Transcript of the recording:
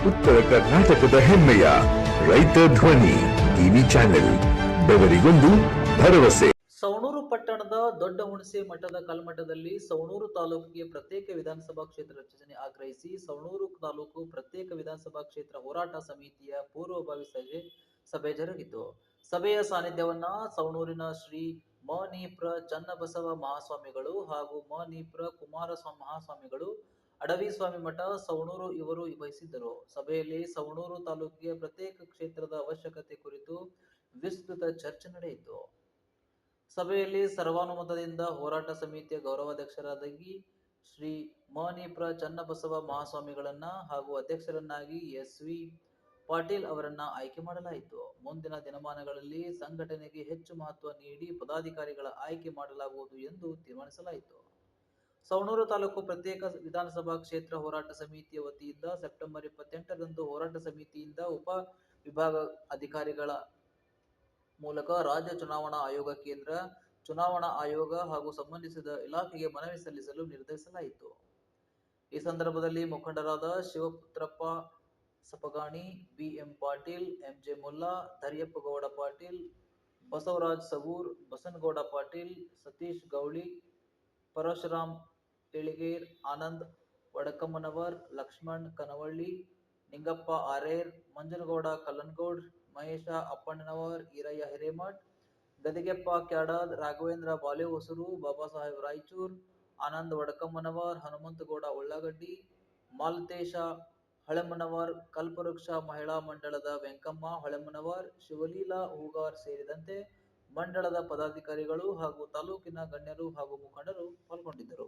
ಉತ್ತರ ಕರ್ನಾಟಕದ ಹೆಮ್ಮೆಯ ರೈತ ಧ್ವನಿ ಟಿವಿ ಚಾನೆಲ್, ಬೆವರಿಗೊಂದು ಭರವಸೆ. ಸವಣೂರು ಪಟ್ಟಣದ ದೊಡ್ಡ ಹುಣಸೆ ಮಠದ ಕಲ್ಮಠದಲ್ಲಿ ಸವಣೂರು ತಾಲೂಕಿಗೆ ಪ್ರತ್ಯೇಕ ವಿಧಾನಸಭಾ ಕ್ಷೇತ್ರ ರಚನೆ ಆಗ್ರಹಿಸಿ ಸವಣೂರು ತಾಲೂಕು ಪ್ರತ್ಯೇಕ ವಿಧಾನಸಭಾ ಕ್ಷೇತ್ರ ಹೋರಾಟ ಸಮಿತಿಯ ಪೂರ್ವಭಾವಿ ಸಭೆ ಜರುಗಿತು. ಸಭೆಯ ಸಾನ್ನಿಧ್ಯವನ್ನ ಸವಣೂರಿನ ಶ್ರೀ ಮ.ನೀ.ಪ್ರ. ಚನ್ನಬಸವ ಮಹಾಸ್ವಾಮಿಗಳು ಹಾಗೂ ಮ.ನೀ.ಪ್ರ. ಕುಮಾರಸ್ವಾಮಿ ಮಹಾಸ್ವಾಮಿಗಳು, ಅಡವಿಸ್ವಾಮಿ ಮಠ ಸವಣೂರು ಇವರು ವಹಿಸಿದ್ದರು. ಸಭೆಯಲ್ಲಿ ಸವಣೂರು ತಾಲೂಕಿಗೆ ಪ್ರತ್ಯೇಕ ಕ್ಷೇತ್ರದ ಅವಶ್ಯಕತೆ ಕುರಿತು ವಿಸ್ತೃತ ಚರ್ಚೆ ನಡೆಯಿತು. ಸಭೆಯಲ್ಲಿ ಸರ್ವಾನುಮತದಿಂದ ಹೋರಾಟ ಸಮಿತಿಯ ಗೌರವಾಧ್ಯಕ್ಷರಾಗಿ ಶ್ರೀ ಮ.ನೀ.ಪ್ರ. ಚನ್ನಬಸವ ಮಹಾಸ್ವಾಮಿಗಳನ್ನ ಹಾಗೂ ಅಧ್ಯಕ್ಷರನ್ನಾಗಿ ಎಸ್.ವಿ. ಪಾಟೀಲ್ ಅವರನ್ನ ಆಯ್ಕೆ ಮಾಡಲಾಯಿತು. ಮುಂದಿನ ದಿನಮಾನಗಳಲ್ಲಿ ಸಂಘಟನೆಗೆ ಹೆಚ್ಚು ಮಹತ್ವ ನೀಡಿ ಪದಾಧಿಕಾರಿಗಳ ಆಯ್ಕೆ ಮಾಡಲಾಗುವುದು ಎಂದು ತೀರ್ಮಾನಿಸಲಾಯಿತು. ಸವಣೂರು ತಾಲೂಕು ಪ್ರತ್ಯೇಕ ವಿಧಾನಸಭಾ ಕ್ಷೇತ್ರ ಹೋರಾಟ ಸಮಿತಿಯ ವತಿಯಿಂದ ಸೆಪ್ಟೆಂಬರ್ 28ರಂದು ಹೋರಾಟ ಸಮಿತಿಯಿಂದ ಉಪ ವಿಭಾಗ ಅಧಿಕಾರಿಗಳ ಮೂಲಕ ರಾಜ್ಯ ಚುನಾವಣಾ ಆಯೋಗ, ಕೇಂದ್ರ ಚುನಾವಣಾ ಆಯೋಗ ಹಾಗೂ ಸಂಬಂಧಿಸಿದ ಇಲಾಖೆಗೆ ಮನವಿ ಸಲ್ಲಿಸಲು ನಿರ್ಧರಿಸಲಾಯಿತು. ಈ ಸಂದರ್ಭದಲ್ಲಿ ಮುಖಂಡರಾದ ಶಿವಪುತ್ರಪ್ಪ ಸಪಗಾಣಿ, ಬಿ.ಎಂ. ಪಾಟೀಲ್, ಎಂ.ಜೆ. ಮುಲ್ಲಾ, ಧರ್ಯಪ್ಪಗೌಡ ಪಾಟೀಲ್, ಬಸವರಾಜ್ ಸಗೂರ್, ಬಸನಗೌಡ ಪಾಟೀಲ್, ಸತೀಶ್ ಗೌಳಿ, ಪರಶುರಾಮ್ ಇಳಿಗೇರ್, ಆನಂದ್ ವಡಕಮ್ಮನವರ್, ಲಕ್ಷ್ಮಣ್ ಕನವಳ್ಳಿ, ನಿಂಗಪ್ಪ ಆರೇರ್, ಮಂಜನಗೌಡ ಕಲ್ಲನಗೌಡ್, ಮಹೇಶ ಅಪ್ಪಣ್ಣನವರ್, ಈರಯ್ಯ ಹಿರೇಮಠ್, ಗದಿಗೆಪ್ಪ ಕ್ಯಾಡದ್, ರಾಘವೇಂದ್ರ ಬಾಲೆ ಹೊಸೂರು, ಬಾಬಾಸಾಹೇಬ್ ರಾಯಚೂರ್, ಆನಂದ್ ವಡಕಮ್ಮನವರ್, ಹನುಮಂತಗೌಡ ಉಳ್ಳಾಗಡ್ಡಿ, ಮಾಲತೇಶ ಹಳೆಮನವರ್, ಕಲ್ಪವೃಕ್ಷ ಮಹಿಳಾ ಮಂಡಳದ ವೆಂಕಮ್ಮ ಹಳೆಮನವರ್, ಶಿವಲೀಲಾ ಹೂಗಾರ್ ಸೇರಿದಂತೆ ಮಂಡಳದ ಪದಾಧಿಕಾರಿಗಳು ಹಾಗೂ ತಾಲೂಕಿನ ಗಣ್ಯರು ಹಾಗೂ ಮುಖಂಡರು ಪಾಲ್ಗೊಂಡಿದ್ದರು.